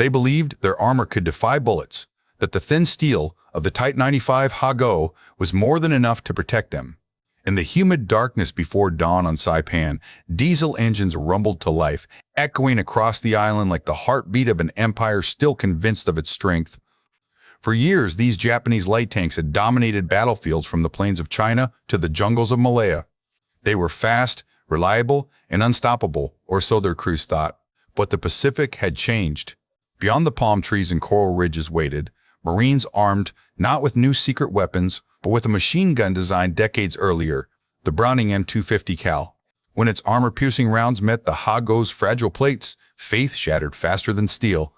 They believed their armor could defy bullets, that the thin steel of the Type 95 Hago was more than enough to protect them. In the humid darkness before dawn on Saipan, diesel engines rumbled to life, echoing across the island like the heartbeat of an empire still convinced of its strength. For years, these Japanese light tanks had dominated battlefields from the plains of China to the jungles of Malaya. They were fast, reliable, and unstoppable, or so their crews thought. But the Pacific had changed. Beyond the palm trees and coral ridges waited Marines armed not with new secret weapons, but with a machine gun designed decades earlier, the Browning M250 Cal. When its armor-piercing rounds met the Hago's fragile plates, faith shattered faster than steel.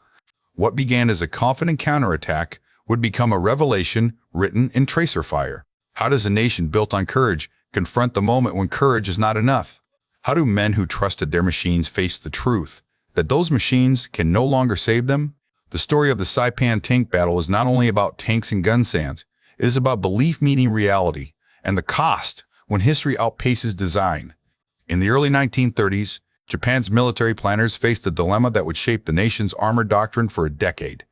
What began as a confident counterattack would become a revelation written in tracer fire. How does a nation built on courage confront the moment when courage is not enough? How do men who trusted their machines face the truth that those machines can no longer save them? The story of the Saipan tank battle is not only about tanks and gun sands. It is about belief meeting reality and the cost when history outpaces design. In the early 1930s, Japan's military planners faced a dilemma that would shape the nation's armor doctrine for a decade.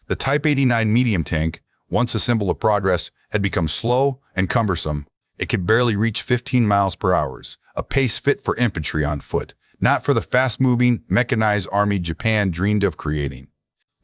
The Type 89 medium tank, once a symbol of progress, had become slow and cumbersome. It could barely reach 15 miles per hour, a pace fit for infantry on foot, not for the fast-moving, mechanized army Japan dreamed of creating.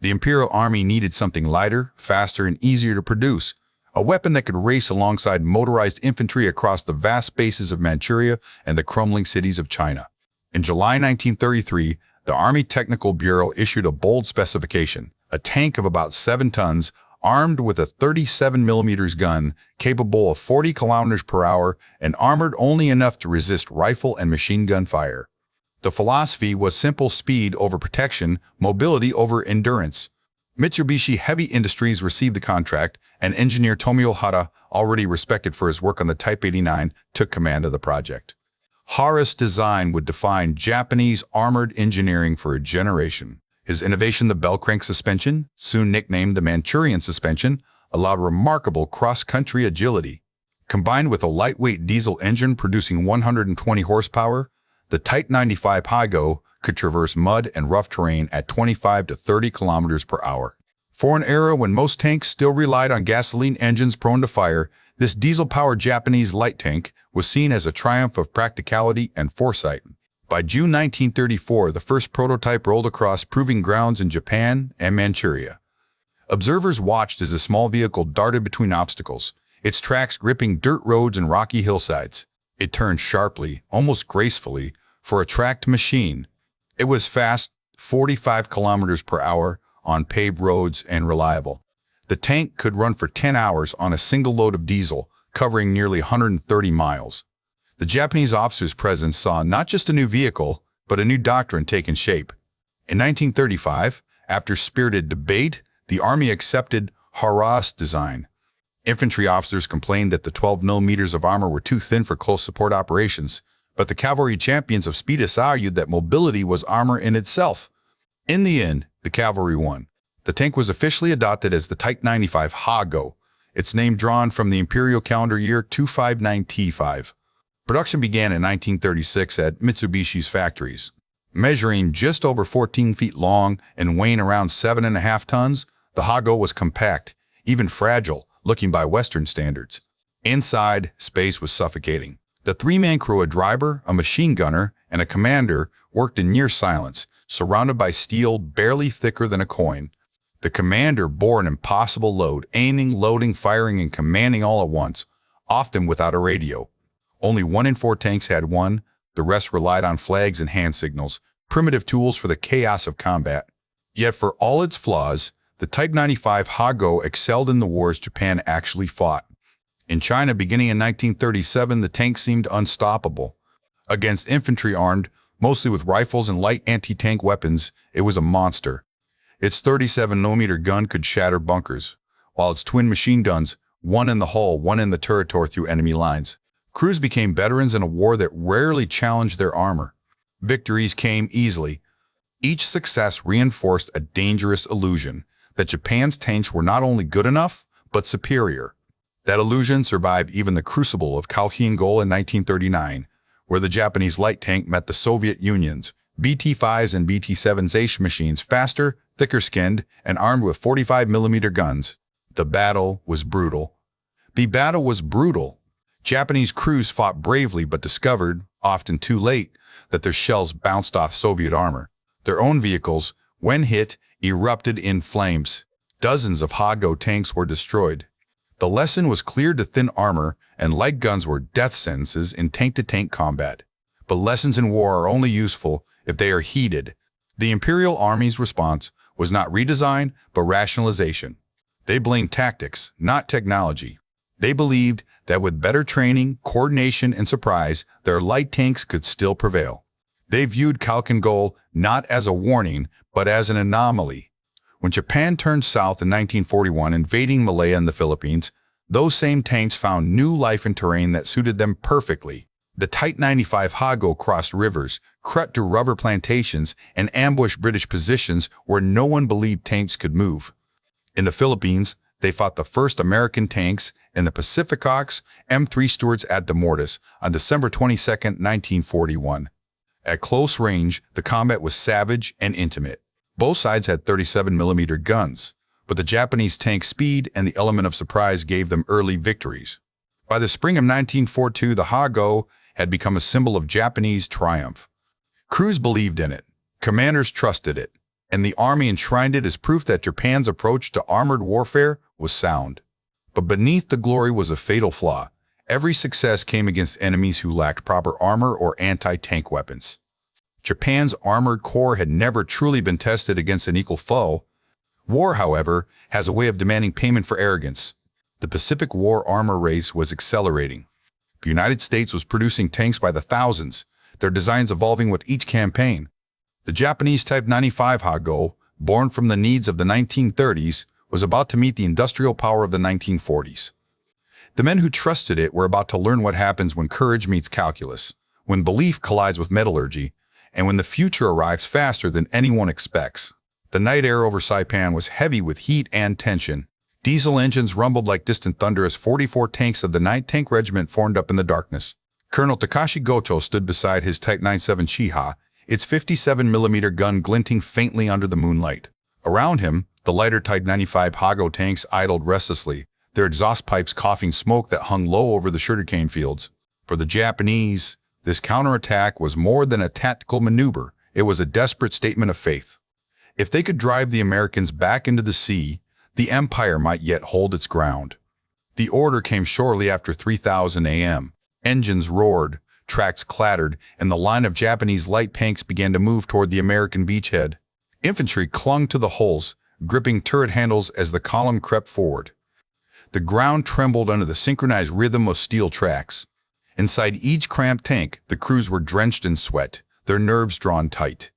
The Imperial Army needed something lighter, faster, and easier to produce, a weapon that could race alongside motorized infantry across the vast spaces of Manchuria and the crumbling cities of China. In July 1933, the Army Technical Bureau issued a bold specification, a tank of about 7 tons, armed with a 37mm gun, capable of 40 kilometers per hour and armored only enough to resist rifle and machine gun fire. The philosophy was simple: speed over protection, mobility over endurance. Mitsubishi Heavy Industries received the contract, and engineer Tomio Hara, already respected for his work on the Type 89, took command of the project. Hara's design would define Japanese armored engineering for a generation. His innovation, the bell crank suspension, soon nicknamed the Manchurian suspension, allowed remarkable cross-country agility. Combined with a lightweight diesel engine producing 120 horsepower, the Type 95 Hago could traverse mud and rough terrain at 25 to 30 kilometers per hour. For an era when most tanks still relied on gasoline engines prone to fire, this diesel-powered Japanese light tank was seen as a triumph of practicality and foresight. By June 1934, the first prototype rolled across proving grounds in Japan and Manchuria. Observers watched as the small vehicle darted between obstacles, its tracks gripping dirt roads and rocky hillsides. It turned sharply, almost gracefully, for a tracked machine. It was fast, 45 kilometers per hour, on paved roads and reliable. The tank could run for 10 hours on a single load of diesel, covering nearly 130 miles. The Japanese officers present saw not just a new vehicle, but a new doctrine taking shape. In 1935, after spirited debate, the Army accepted Hara's design. Infantry officers complained that the 12 millimeters of armor were too thin for close support operations, but the cavalry champions of Speedus argued that mobility was armor in itself. In the end, the cavalry won. The tank was officially adopted as the Type 95 Hago, its name drawn from the imperial calendar year 259T5. Production began in 1936 at Mitsubishi's factories. Measuring just over 14 feet long and weighing around 7.5 tons, the Hago was compact, even fragile, looking by Western standards. Inside, space was suffocating. The 3-man crew, a driver, a machine gunner, and a commander, worked in near silence, surrounded by steel barely thicker than a coin. The commander bore an impossible load, aiming, loading, firing, and commanding all at once, often without a radio. Only 1 in 4 tanks had one, the rest relied on flags and hand signals, primitive tools for the chaos of combat. Yet for all its flaws, the Type 95 Hago excelled in the wars Japan actually fought. In China, beginning in 1937, the tank seemed unstoppable. Against infantry armed, mostly with rifles and light anti-tank weapons, it was a monster. Its 37mm gun could shatter bunkers, while its twin machine guns, one in the hull, one in the turret, tore through enemy lines. Crews became veterans in a war that rarely challenged their armor. Victories came easily. Each success reinforced a dangerous illusion that Japan's tanks were not only good enough, but superior. That illusion survived even the crucible of Kaohsiung in 1939, where the Japanese light tank met the Soviet Union's BT-5s and BT-7s machines faster thicker-skinned, and armed with 45mm guns. The battle was brutal. The battle was brutal. Japanese crews fought bravely but discovered, often too late, that their shells bounced off Soviet armor. Their own vehicles, when hit, erupted in flames. Dozens of Ha-Go tanks were destroyed. The lesson was clear: to thin armor and light guns were death sentences in tank-to-tank combat. But lessons in war are only useful if they are heeded. The Imperial Army's response was not redesign, but rationalization. They blamed tactics, not technology. They believed that with better training, coordination, and surprise, their light tanks could still prevail. They viewed Khalkhin Gol not as a warning, but as an anomaly. When Japan turned south in 1941, invading Malaya and the Philippines, those same tanks found new life in terrain that suited them perfectly. The Type 95 Ha-Go crossed rivers, cut through rubber plantations, and ambushed British positions where no one believed tanks could move. In the Philippines, they fought the first American tanks in the Pacificox M3 Stuarts at the Mortis on December 22, 1941. At close range, the combat was savage and intimate. Both sides had 37mm guns, but the Japanese tank speed and the element of surprise gave them early victories. By the spring of 1942, the Ha-Go had become a symbol of Japanese triumph. Crews believed in it, commanders trusted it, and the army enshrined it as proof that Japan's approach to armored warfare was sound. But beneath the glory was a fatal flaw. Every success came against enemies who lacked proper armor or anti-tank weapons. Japan's armored core had never truly been tested against an equal foe. War, however, has a way of demanding payment for arrogance. The Pacific War armor race was accelerating. The United States was producing tanks by the thousands, their designs evolving with each campaign. The Japanese Type 95 Ha-Go, born from the needs of the 1930s, was about to meet the industrial power of the 1940s. The men who trusted it were about to learn what happens when courage meets calculus, when belief collides with metallurgy, and when the future arrives faster than anyone expects. The night air over Saipan was heavy with heat and tension. Diesel engines rumbled like distant thunder as 44 tanks of the 9th Tank Regiment formed up in the darkness. Colonel Takashi Goto stood beside his Type 97 Chiha, its 57mm gun glinting faintly under the moonlight. Around him, the lighter Type 95 Ha-Go tanks idled restlessly, their exhaust pipes coughing smoke that hung low over the sugarcane fields. For the Japanese, this counterattack was more than a tactical maneuver. It was a desperate statement of faith. If they could drive the Americans back into the sea, the empire might yet hold its ground. The order came shortly after 3:00 a.m. Engines roared, tracks clattered, and the line of Japanese light tanks began to move toward the American beachhead. Infantry clung to the hulls, gripping turret handles as the column crept forward. The ground trembled under the synchronized rhythm of steel tracks. Inside each cramped tank, the crews were drenched in sweat, their nerves drawn tight.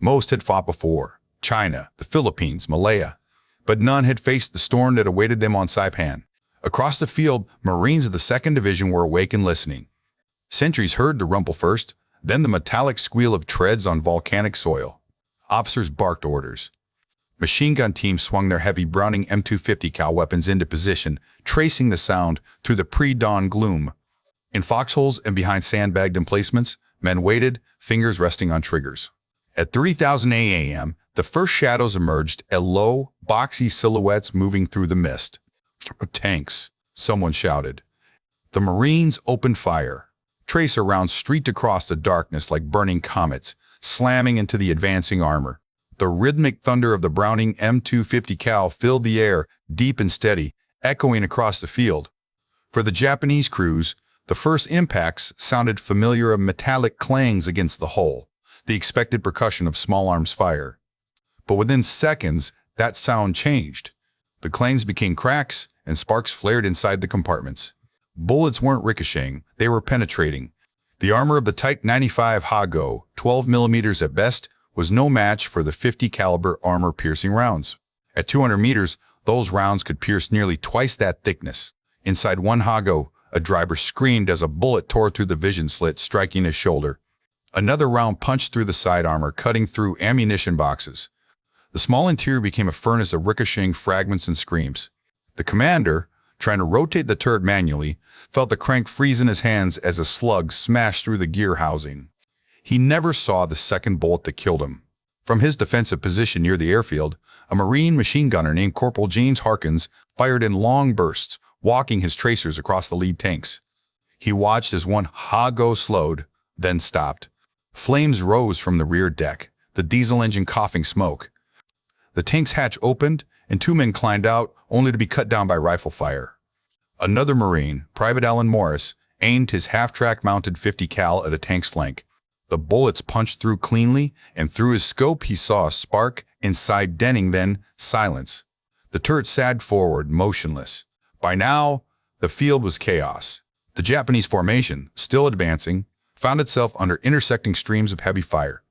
Most had fought before: China, the Philippines, Malaya. But none had faced the storm that awaited them on Saipan. Across the field, Marines of the 2nd Division were awake and listening. Sentries heard the rumble first, then the metallic squeal of treads on volcanic soil. Officers barked orders. Machine gun teams swung their heavy Browning M250 cal weapons into position, tracing the sound through the pre-dawn gloom. In foxholes and behind sandbagged emplacements, men waited, fingers resting on triggers. At 3:00 a.m., the first shadows emerged, low, boxy silhouettes moving through the mist. "Tanks," someone shouted. The Marines opened fire. Tracer rounds streaked across the darkness like burning comets, slamming into the advancing armor. The rhythmic thunder of the Browning M250 cal filled the air, deep and steady, echoing across the field. For the Japanese crews, the first impacts sounded familiar, of metallic clangs against the hull, the expected percussion of small arms fire. But within seconds, that sound changed. The clangs became cracks, and sparks flared inside the compartments. Bullets weren't ricocheting, they were penetrating. The armor of the Type 95 Ha-Go, 12mm at best, was no match for the 50 caliber armor-piercing rounds. At 200 meters, those rounds could pierce nearly twice that thickness. Inside one Ha-Go, a driver screamed as a bullet tore through the vision slit, striking his shoulder. Another round punched through the side armor, cutting through ammunition boxes. The small interior became a furnace of ricocheting fragments and screams. The commander, trying to rotate the turret manually, felt the crank freeze in his hands as a slug smashed through the gear housing. He never saw the second bullet that killed him. From his defensive position near the airfield, a Marine machine gunner named Corporal James Harkins fired in long bursts, walking his tracers across the lead tanks. He watched as one Ha-Go slowed, then stopped. Flames rose from the rear deck, the diesel engine coughing smoke. The tank's hatch opened, and 2 men climbed out, only to be cut down by rifle fire. Another Marine, Private Alan Morris, aimed his half-track mounted 50 cal at a tank's flank. The bullets punched through cleanly, and through his scope he saw a spark inside Denning, then silence. The turret sagged forward, motionless. By now, the field was chaos. The Japanese formation, still advancing, found itself under intersecting streams of heavy fire.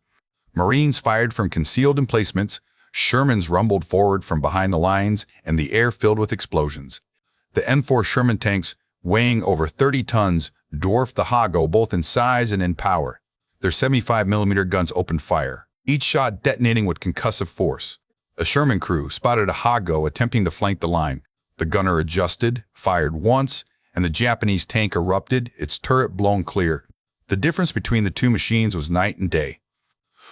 Marines fired from concealed emplacements, Shermans rumbled forward from behind the lines, and the air filled with explosions. The M4 Sherman tanks, weighing over 30 tons, dwarfed the Ha-Go both in size and in power. Their 75mm guns opened fire, each shot detonating with concussive force. A Sherman crew spotted a Ha-Go attempting to flank the line. The gunner adjusted, fired once, and the Japanese tank erupted, its turret blown clear. The difference between the two machines was night and day.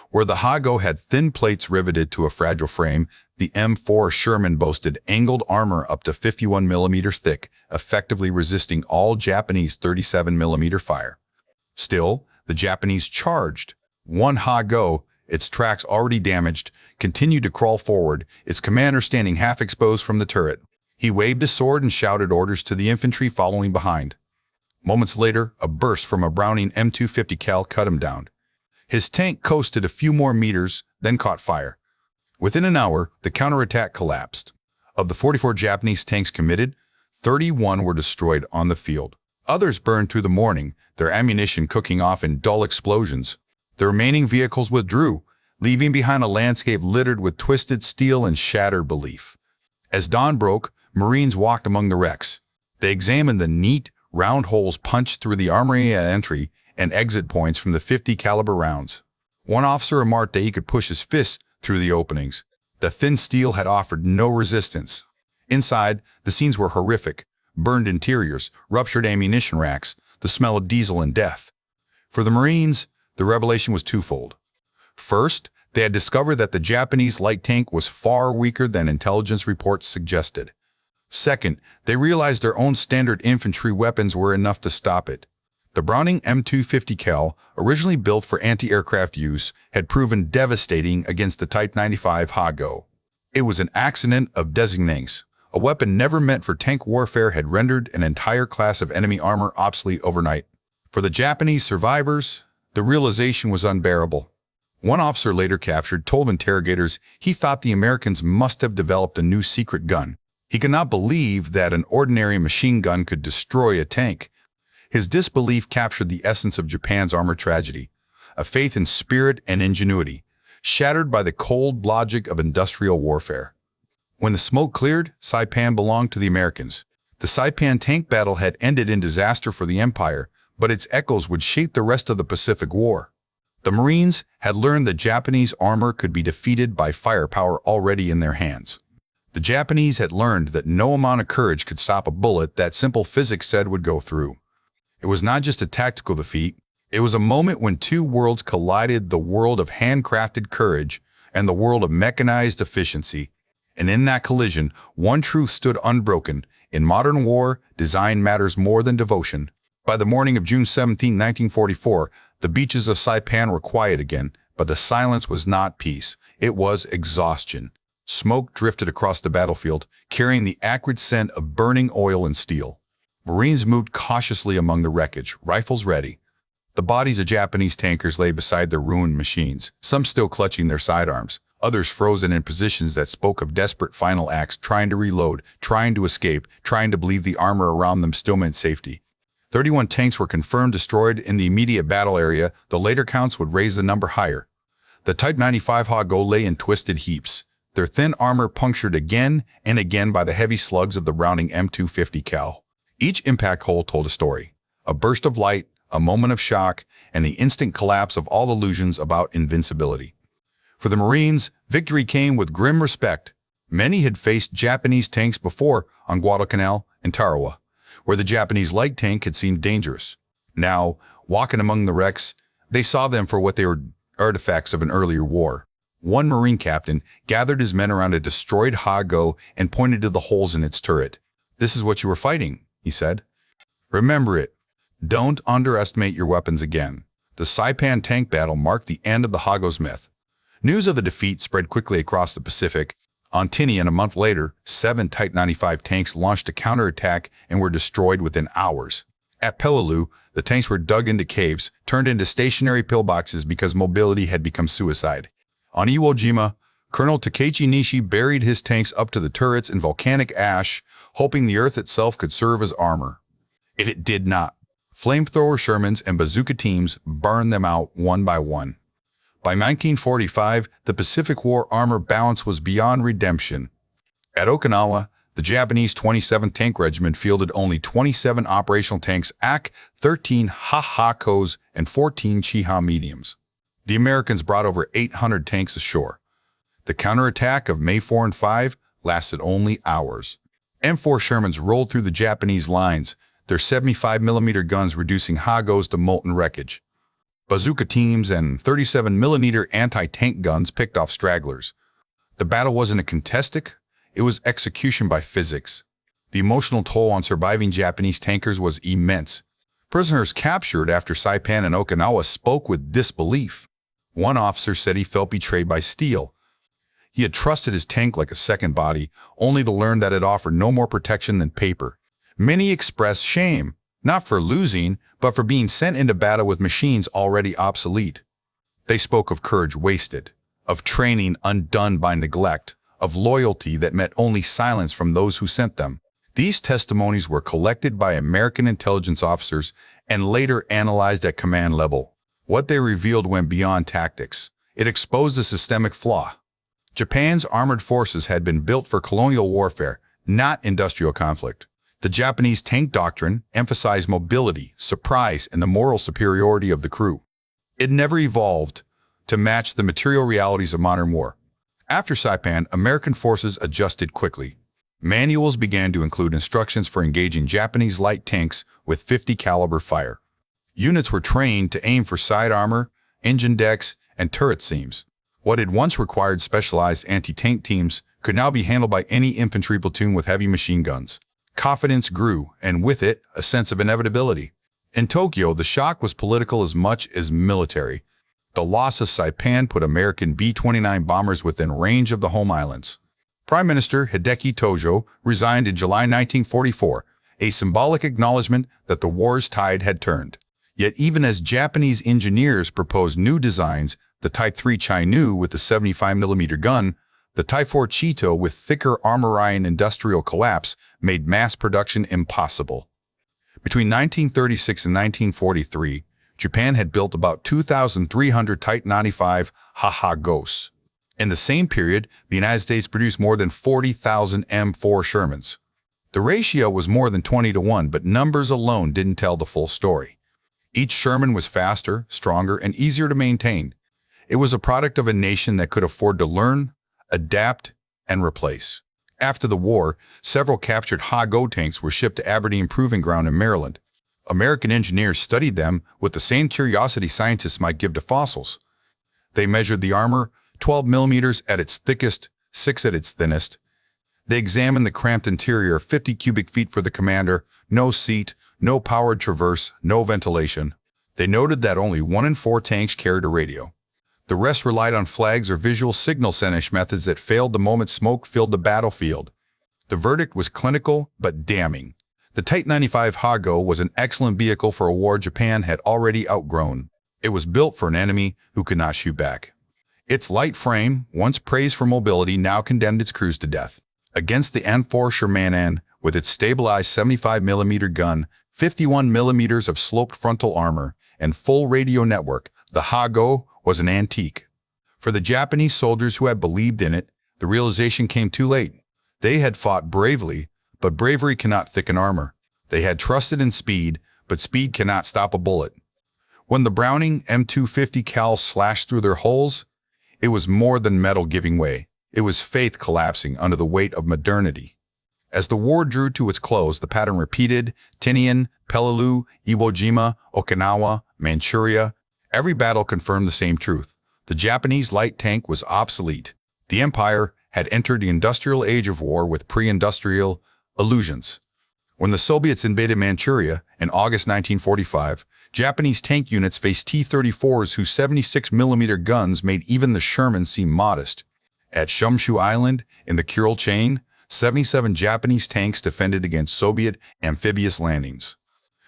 Where the Ha-Go had thin plates riveted to a fragile frame, the M4 Sherman boasted angled armor up to 51mm thick, effectively resisting all Japanese 37mm fire. Still, the Japanese charged. One Ha-Go, its tracks already damaged, continued to crawl forward, its commander standing half exposed from the turret. He waved his sword and shouted orders to the infantry following behind. Moments later, a burst from a Browning M250 cal cut him down. His tank coasted a few more meters, then caught fire. Within an hour, the counterattack collapsed. Of the 44 Japanese tanks committed, 31 were destroyed on the field. Others burned through the morning, their ammunition cooking off in dull explosions. The remaining vehicles withdrew, leaving behind a landscape littered with twisted steel and shattered belief. As dawn broke, Marines walked among the wrecks. They examined the neat, round holes punched through the armory entry and exit points from the 50 caliber rounds. One officer remarked that he could push his fist through the openings. The thin steel had offered no resistance. Inside, the scenes were horrific. Burned interiors, ruptured ammunition racks, the smell of diesel and death. For the Marines, the revelation was twofold. First, they had discovered that the Japanese light tank was far weaker than intelligence reports suggested. Second, they realized their own standard infantry weapons were enough to stop it. The Browning M250 cal, originally built for anti-aircraft use, had proven devastating against the Type 95 Ha-Go. It was an accident of designings. A weapon never meant for tank warfare had rendered an entire class of enemy armor obsolete overnight. For the Japanese survivors, the realization was unbearable. One officer later captured told interrogators he thought the Americans must have developed a new secret gun. He could not believe that an ordinary machine gun could destroy a tank. His disbelief captured the essence of Japan's armor tragedy, a faith in spirit and ingenuity, shattered by the cold logic of industrial warfare. When the smoke cleared, Saipan belonged to the Americans. The Saipan tank battle had ended in disaster for the Empire, but its echoes would shape the rest of the Pacific War. The Marines had learned that Japanese armor could be defeated by firepower already in their hands. The Japanese had learned that no amount of courage could stop a bullet that simple physics said would go through. It was not just a tactical defeat, it was a moment when two worlds collided, the world of handcrafted courage and the world of mechanized efficiency. And in that collision, one truth stood unbroken. In modern war, design matters more than devotion. By the morning of June 17, 1944, the beaches of Saipan were quiet again, but the silence was not peace. It was exhaustion. Smoke drifted across the battlefield, carrying the acrid scent of burning oil and steel. Marines moved cautiously among the wreckage, rifles ready. The bodies of Japanese tankers lay beside their ruined machines, some still clutching their sidearms, others frozen in positions that spoke of desperate final acts, trying to reload, trying to escape, trying to believe the armor around them still meant safety. 31 tanks were confirmed destroyed in the immediate battle area. The later counts would raise the number higher. The Type 95 Ha-Go lay in twisted heaps, their thin armor punctured again and again by the heavy slugs of the Browning M250 cal. Each impact hole told a story, a burst of light, a moment of shock, and the instant collapse of all illusions about invincibility. For the Marines, victory came with grim respect. Many had faced Japanese tanks before on Guadalcanal and Tarawa, where the Japanese light tank had seemed dangerous. Now, walking among the wrecks, they saw them for what they were, artifacts of an earlier war. One Marine captain gathered his men around a destroyed Ha-Go and pointed to the holes in its turret. "This is what you were fighting," he said. "Remember it. Don't underestimate your weapons again." The Saipan tank battle marked the end of the Ha-Go's myth. News of the defeat spread quickly across the Pacific. On Tinian, a month later, 7 Type 95 tanks launched a counterattack and were destroyed within hours. At Peleliu, the tanks were dug into caves, turned into stationary pillboxes because mobility had become suicide. On Iwo Jima, Colonel Takechi Nishi buried his tanks up to the turrets in volcanic ash, hoping the earth itself could serve as armor. It did not. Flamethrower Shermans and bazooka teams burned them out one by one. By 1945, the Pacific War armor balance was beyond redemption. At Okinawa, the Japanese 27th Tank Regiment fielded only 27 operational tanks AK-13 Ha-Kos and 14 Chiha mediums. The Americans brought over 800 tanks ashore. The counterattack of May 4 and 5 lasted only hours. M4 Shermans rolled through the Japanese lines, their 75mm guns reducing Ha-Gos to molten wreckage. Bazooka teams and 37mm anti-tank guns picked off stragglers. The battle wasn't a contested, it was execution by physics. The emotional toll on surviving Japanese tankers was immense. Prisoners captured after Saipan and Okinawa spoke with disbelief. One officer said he felt betrayed by steel. He had trusted his tank like a second body, only to learn that it offered no more protection than paper. Many expressed shame, not for losing, but for being sent into battle with machines already obsolete. They spoke of courage wasted, of training undone by neglect, of loyalty that met only silence from those who sent them. These testimonies were collected by American intelligence officers and later analyzed at command level. What they revealed went beyond tactics. It exposed a systemic flaw. Japan's armored forces had been built for colonial warfare, not industrial conflict. The Japanese tank doctrine emphasized mobility, surprise, and the moral superiority of the crew. It never evolved to match the material realities of modern war. After Saipan, American forces adjusted quickly. Manuals began to include instructions for engaging Japanese light tanks with 50 caliber fire. Units were trained to aim for side armor, engine decks, and turret seams. What had once required specialized anti-tank teams could now be handled by any infantry platoon with heavy machine guns. Confidence grew, and with it, a sense of inevitability. In Tokyo, the shock was political as much as military. The loss of Saipan put American B-29 bombers within range of the home islands. Prime Minister Hideki Tojo resigned in July 1944, a symbolic acknowledgement that the war's tide had turned. Yet even as Japanese engineers proposed new designs, the Type 3 Chi-Nu with the 75mm gun, the Type 4 Chito with thicker armor and industrial collapse made mass production impossible. Between 1936 and 1943, Japan had built about 2,300 Type 95 Ha-Gos. In the same period, the United States produced more than 40,000 M4 Shermans. The ratio was more than 20-1, but numbers alone didn't tell the full story. Each Sherman was faster, stronger, and easier to maintain. It was a product of a nation that could afford to learn, adapt, and replace. After the war, several captured Ha-Go tanks were shipped to Aberdeen Proving Ground in Maryland. American engineers studied them with the same curiosity scientists might give to fossils. They measured the armor, 12mm at its thickest, 6 at its thinnest. They examined the cramped interior, 50 cubic feet for the commander, no seat, no powered traverse, no ventilation. They noted that only 1 in 4 tanks carried a radio. The rest relied on flags or visual signal sending methods that failed the moment smoke filled the battlefield. The verdict was clinical but damning. The Type 95 Ha-Go was an excellent vehicle for a war Japan had already outgrown. It was built for an enemy who could not shoot back. Its light frame, once praised for mobility, now condemned its crews to death. Against the M4 Sherman, with its stabilized 75mm gun, 51mm of sloped frontal armor, and full radio network, the Ha-Go was an antique. For the Japanese soldiers who had believed in it, the realization came too late. They had fought bravely, but bravery cannot thicken armor. They had trusted in speed, but speed cannot stop a bullet. When the Browning M250 cal slashed through their hulls, it was more than metal giving way. It was faith collapsing under the weight of modernity. As the war drew to its close, the pattern repeated: Tinian, Peleliu, Iwo Jima, Okinawa, Manchuria. Every battle confirmed the same truth. The Japanese light tank was obsolete. The empire had entered the industrial age of war with pre-industrial illusions. When the Soviets invaded Manchuria in August 1945, Japanese tank units faced T-34s whose 76mm guns made even the Shermans seem modest. At Shumshu Island, in the Kuril chain, 77 Japanese tanks defended against Soviet amphibious landings.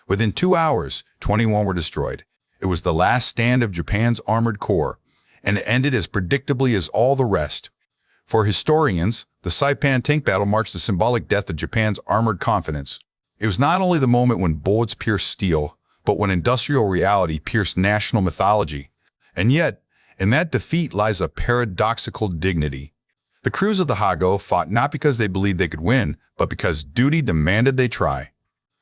Within 2 hours, 21 were destroyed. It was the last stand of Japan's armored corps, and it ended as predictably as all the rest. For historians, the Saipan tank battle marks the symbolic death of Japan's armored confidence. It was not only the moment when bullets pierced steel, but when industrial reality pierced national mythology. And yet, in that defeat lies a paradoxical dignity. The crews of the Hago fought not because they believed they could win, but because duty demanded they try.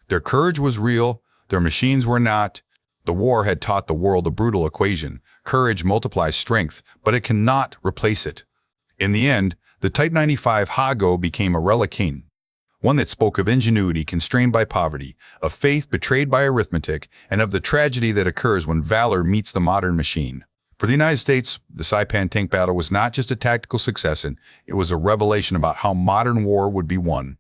Their courage was real, their machines were not. The war had taught the world a brutal equation. Courage multiplies strength, but it cannot replace it. In the end, the Type 95 Hago became a relicane, one that spoke of ingenuity constrained by poverty, of faith betrayed by arithmetic, and of the tragedy that occurs when valor meets the modern machine. For the United States, the Saipan tank battle was not just a tactical success, it was a revelation about how modern war would be won.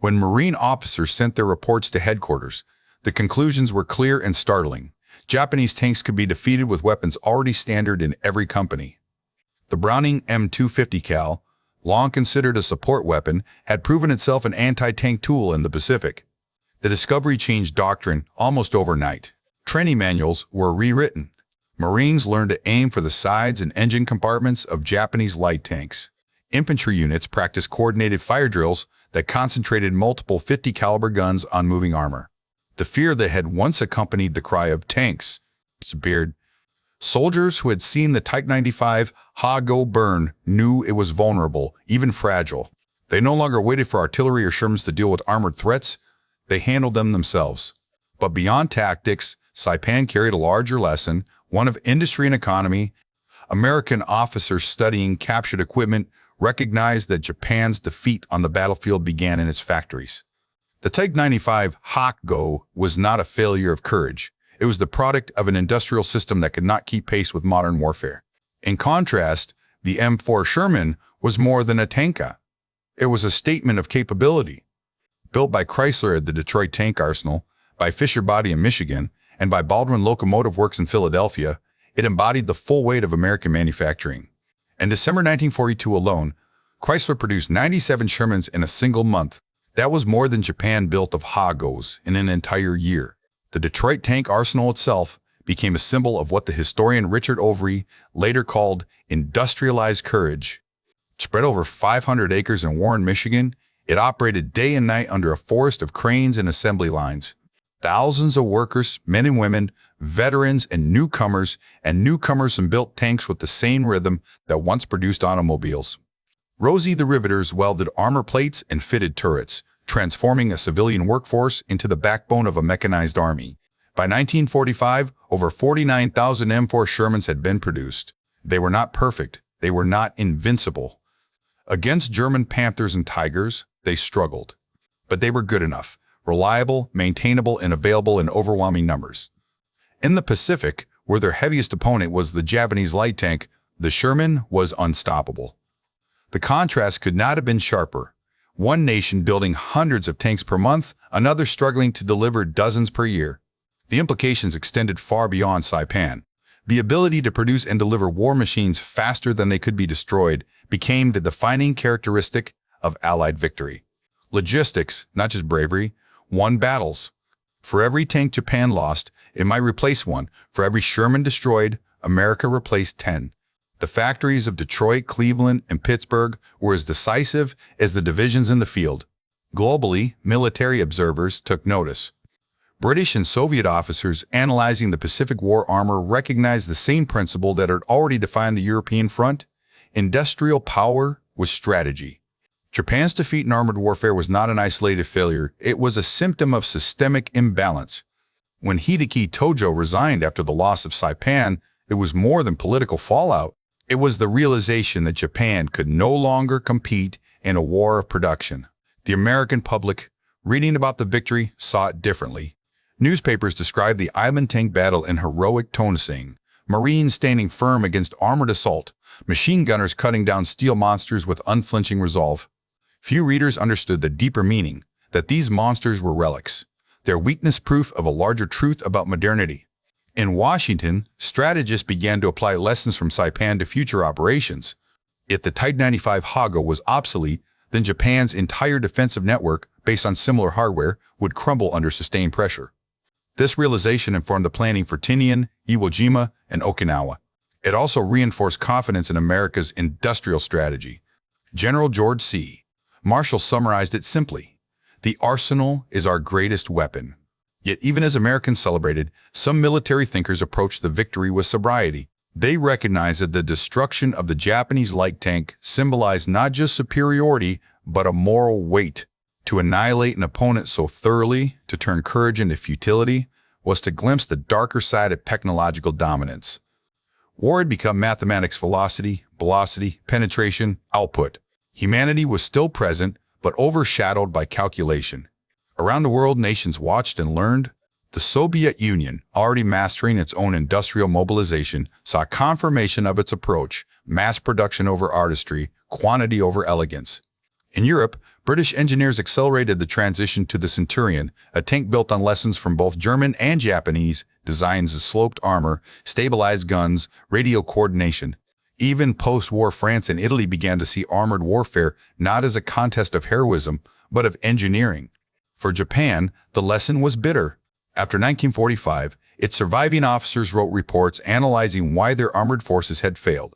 When Marine officers sent their reports to headquarters, the conclusions were clear and startling. Japanese tanks could be defeated with weapons already standard in every company. The Browning M250 cal, long considered a support weapon, had proven itself an anti-tank tool in the Pacific. The discovery changed doctrine almost overnight. Training manuals were rewritten. Marines learned to aim for the sides and engine compartments of Japanese light tanks. Infantry units practiced coordinated fire drills that concentrated multiple 50 caliber guns on moving armor. The fear that had once accompanied the cry of tanks disappeared. Soldiers who had seen the Type 95 Hago burn knew it was vulnerable, even fragile. They no longer waited for artillery or Shermans to deal with armored threats. They handled them themselves. But beyond tactics, Saipan carried a larger lesson, one of industry and economy. American officers studying captured equipment recognized that Japan's defeat on the battlefield began in its factories. The Type 95 Hago was not a failure of courage. It was the product of an industrial system that could not keep pace with modern warfare. In contrast, the M4 Sherman was more than a tanka. It was a statement of capability. Built by Chrysler at the Detroit Tank Arsenal, by Fisher Body in Michigan, and by Baldwin Locomotive Works in Philadelphia, it embodied the full weight of American manufacturing. In December 1942 alone, Chrysler produced 97 Shermans in a single month. That was more than Japan built of Hagos in an entire year. The Detroit Tank Arsenal itself became a symbol of what the historian Richard Overy later called industrialized courage. Spread over 500 acres in Warren, Michigan, it operated day and night under a forest of cranes and assembly lines. Thousands of workers, men and women, veterans and newcomers and built tanks with the same rhythm that once produced automobiles. Rosie the Riveters welded armor plates and fitted turrets, transforming a civilian workforce into the backbone of a mechanized army. By 1945, over 49,000 M4 Shermans had been produced. They were not perfect. They were not invincible. Against German Panthers and Tigers, they struggled. But they were good enough, reliable, maintainable, and available in overwhelming numbers. In the Pacific, where their heaviest opponent was the Japanese light tank, the Sherman was unstoppable. The contrast could not have been sharper. One nation building hundreds of tanks per month, another struggling to deliver dozens per year. The implications extended far beyond Saipan. The ability to produce and deliver war machines faster than they could be destroyed became the defining characteristic of Allied victory. Logistics, not just bravery, won battles. For every tank Japan lost, it might replace one. For every Sherman destroyed, America replaced 10. The factories of Detroit, Cleveland, and Pittsburgh were as decisive as the divisions in the field. Globally, military observers took notice. British and Soviet officers analyzing the Pacific War armor recognized the same principle that had already defined the European front. Industrial power was strategy. Japan's defeat in armored warfare was not an isolated failure. It was a symptom of systemic imbalance. When Hideki Tojo resigned after the loss of Saipan, it was more than political fallout. It was the realization that Japan could no longer compete in a war of production. The American public, reading about the victory, saw it differently. Newspapers described the island tank battle in heroic tone, saying, Marines standing firm against armored assault, machine gunners cutting down steel monsters with unflinching resolve. Few readers understood the deeper meaning, that these monsters were relics, their weakness proof of a larger truth about modernity. In Washington, strategists began to apply lessons from Saipan to future operations. If the Type 95 Hago was obsolete, then Japan's entire defensive network, based on similar hardware, would crumble under sustained pressure. This realization informed the planning for Tinian, Iwo Jima, and Okinawa. It also reinforced confidence in America's industrial strategy. General George C. Marshall summarized it simply: "The arsenal is our greatest weapon." Yet even as Americans celebrated, some military thinkers approached the victory with sobriety. They recognized that the destruction of the Japanese light tank symbolized not just superiority, but a moral weight. To annihilate an opponent so thoroughly, to turn courage into futility, was to glimpse the darker side of technological dominance. War had become mathematics: velocity, penetration, output. Humanity was still present, but overshadowed by calculation. Around the world, nations watched and learned. The Soviet Union, already mastering its own industrial mobilization, saw confirmation of its approach: mass production over artistry, quantity over elegance. In Europe, British engineers accelerated the transition to the Centurion, a tank built on lessons from both German and Japanese designs: of sloped armor, stabilized guns, radio coordination. Even post-war France and Italy began to see armored warfare not as a contest of heroism, but of engineering. For Japan, the lesson was bitter. After 1945, its surviving officers wrote reports analyzing why their armored forces had failed.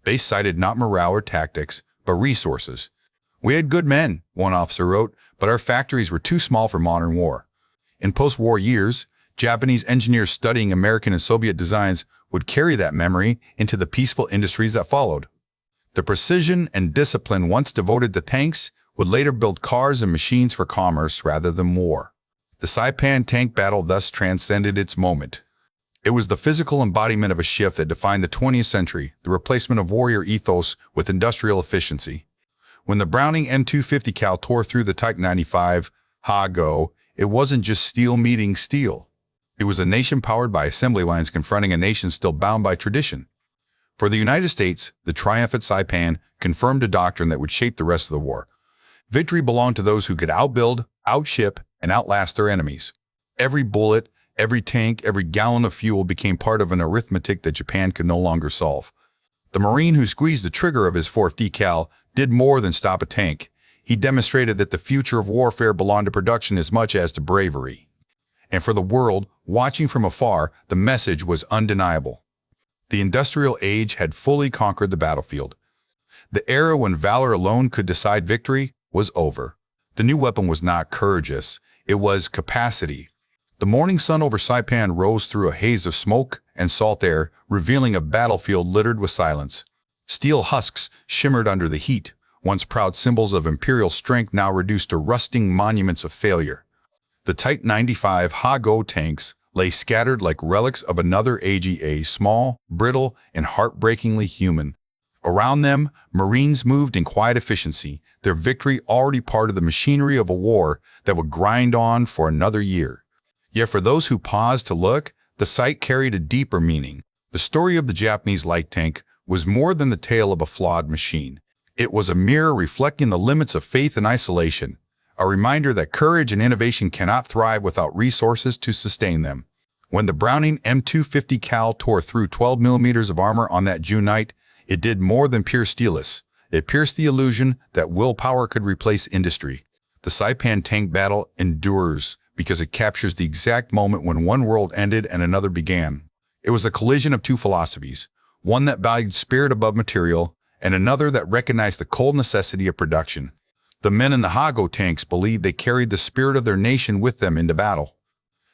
They cited not morale or tactics, but resources. "We had good men," one officer wrote, "but our factories were too small for modern war." In post-war years, Japanese engineers studying American and Soviet designs would carry that memory into the peaceful industries that followed. The precision and discipline once devoted to tanks would later build cars and machines for commerce rather than war. The Saipan tank battle thus transcended its moment. It was the physical embodiment of a shift that defined the 20th century, the replacement of warrior ethos with industrial efficiency. When the Browning M250 cal tore through the Type 95 Hago, it wasn't just steel meeting steel. It was a nation powered by assembly lines confronting a nation still bound by tradition. For the United States, the triumph at Saipan confirmed a doctrine that would shape the rest of the war. Victory belonged to those who could outbuild, outship, and outlast their enemies. Every bullet, every tank, every gallon of fuel became part of an arithmetic that Japan could no longer solve. The Marine who squeezed the trigger of his 4th decal did more than stop a tank. He demonstrated that the future of warfare belonged to production as much as to bravery. And for the world, watching from afar, the message was undeniable. The industrial age had fully conquered the battlefield. The era when valor alone could decide victory was over. The new weapon was not courageous, it was capacity. The morning sun over Saipan rose through a haze of smoke and salt air, revealing a battlefield littered with silence. Steel husks shimmered under the heat, once proud symbols of imperial strength now reduced to rusting monuments of failure. The Type 95 Hago tanks lay scattered like relics of another AGA, small, brittle, and heartbreakingly human. Around them, Marines moved in quiet efficiency, their victory already part of the machinery of a war that would grind on for another year. Yet for those who paused to look, the sight carried a deeper meaning. The story of the Japanese light tank was more than the tale of a flawed machine. It was a mirror reflecting the limits of faith and isolation, a reminder that courage and innovation cannot thrive without resources to sustain them. When the Browning M250 cal tore through 12 millimeters of armor on that June night, it did more than pierce steelers. It pierced the illusion that willpower could replace industry. The Saipan tank battle endures because it captures the exact moment when one world ended and another began. It was a collision of two philosophies, one that valued spirit above material, and another that recognized the cold necessity of production. The men in the Hago tanks believed they carried the spirit of their nation with them into battle.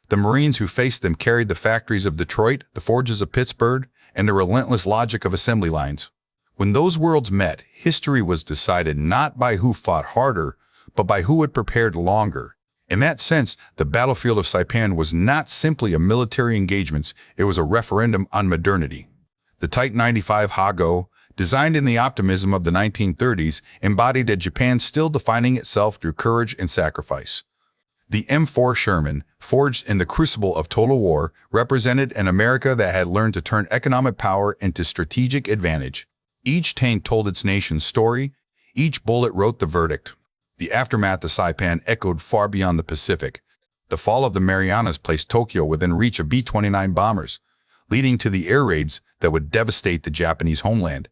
The Marines who faced them carried the factories of Detroit, the forges of Pittsburgh, and the relentless logic of assembly lines. When those worlds met, history was decided not by who fought harder, but by who had prepared longer. In that sense, the battlefield of Saipan was not simply a military engagement, it was a referendum on modernity. The Type 95 Hago, designed in the optimism of the 1930s, embodied a Japan still defining itself through courage and sacrifice. The M4 Sherman, forged in the crucible of total war, represented an America that had learned to turn economic power into strategic advantage. Each tank told its nation's story, each bullet wrote the verdict. The aftermath of Saipan echoed far beyond the Pacific. The fall of the Marianas placed Tokyo within reach of B-29 bombers, leading to the air raids that would devastate the Japanese homeland.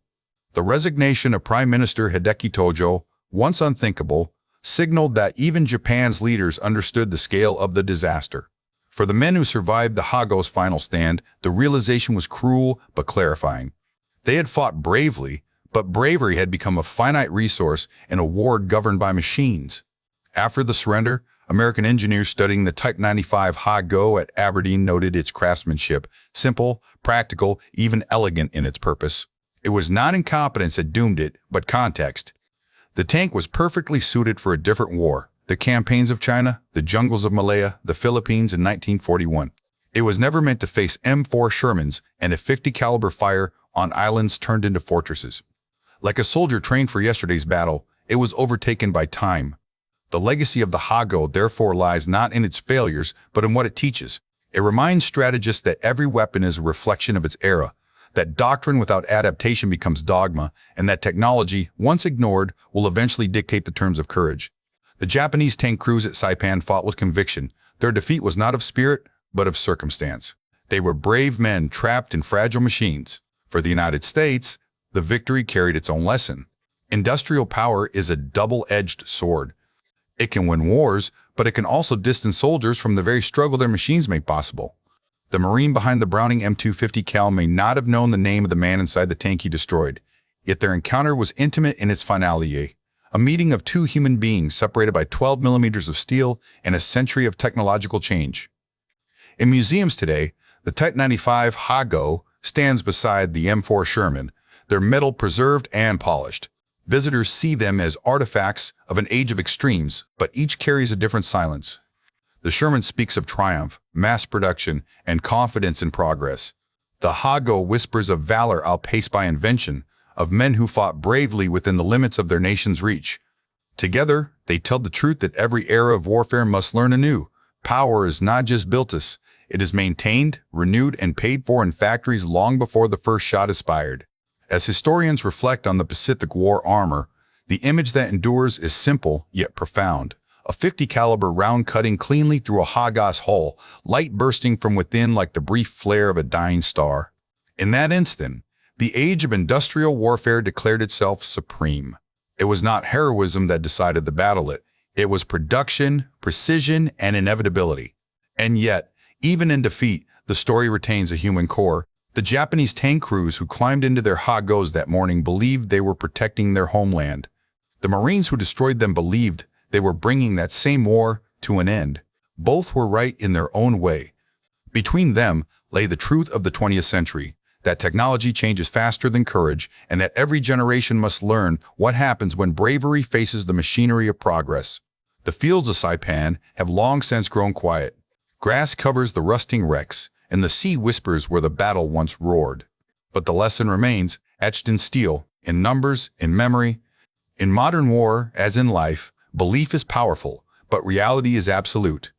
The resignation of Prime Minister Hideki Tojo, once unthinkable, signaled that even Japan's leaders understood the scale of the disaster. For the men who survived the Hago's final stand, the realization was cruel but clarifying. They had fought bravely, but bravery had become a finite resource in a war governed by machines. After the surrender, American engineers studying the Type 95 Hago at Aberdeen noted its craftsmanship, simple, practical, even elegant in its purpose. It was not incompetence that doomed it, but context. The tank was perfectly suited for a different war, the campaigns of China, the jungles of Malaya, the Philippines in 1941. It was never meant to face M4 Shermans and a 50 caliber fire on islands turned into fortresses. Like a soldier trained for yesterday's battle, it was overtaken by time. The legacy of the Hago therefore lies not in its failures, but in what it teaches. It reminds strategists that every weapon is a reflection of its era, that doctrine without adaptation becomes dogma, and that technology, once ignored, will eventually dictate the terms of courage. The Japanese tank crews at Saipan fought with conviction. Their defeat was not of spirit, but of circumstance. They were brave men trapped in fragile machines. For the United States, the victory carried its own lesson. Industrial power is a double-edged sword. It can win wars, but it can also distance soldiers from the very struggle their machines make possible. The Marine behind the Browning M250 Cal may not have known the name of the man inside the tank he destroyed, yet their encounter was intimate in its finality, a meeting of two human beings separated by 12 millimeters of steel and a century of technological change. In museums today, the Type 95 Hago stands beside the M4 Sherman, their metal preserved and polished. Visitors see them as artifacts of an age of extremes, but each carries a different silence. The Sherman speaks of triumph, mass production, and confidence in progress. The Hago whispers of valor outpaced by invention, of men who fought bravely within the limits of their nation's reach. Together, they tell the truth that every era of warfare must learn anew. Power is not just built us, it is maintained, renewed, and paid for in factories long before the first shot is fired. As historians reflect on the Pacific War armor, the image that endures is simple yet profound. A 50 caliber round cutting cleanly through a Hago's hull, light bursting from within like the brief flare of a dying star. In that instant, the age of industrial warfare declared itself supreme. It was not heroism that decided the battle, it was production, precision, and inevitability. And yet, even in defeat, the story retains a human core. The Japanese tank crews who climbed into their Hagos that morning believed they were protecting their homeland. The Marines who destroyed them believed they were bringing that same war to an end. Both were right in their own way. Between them lay the truth of the 20th century, that technology changes faster than courage, and that every generation must learn what happens when bravery faces the machinery of progress. The fields of Saipan have long since grown quiet. Grass covers the rusting wrecks, and the sea whispers where the battle once roared. But the lesson remains, etched in steel, in numbers, in memory. In modern war, as in life, belief is powerful, but reality is absolute.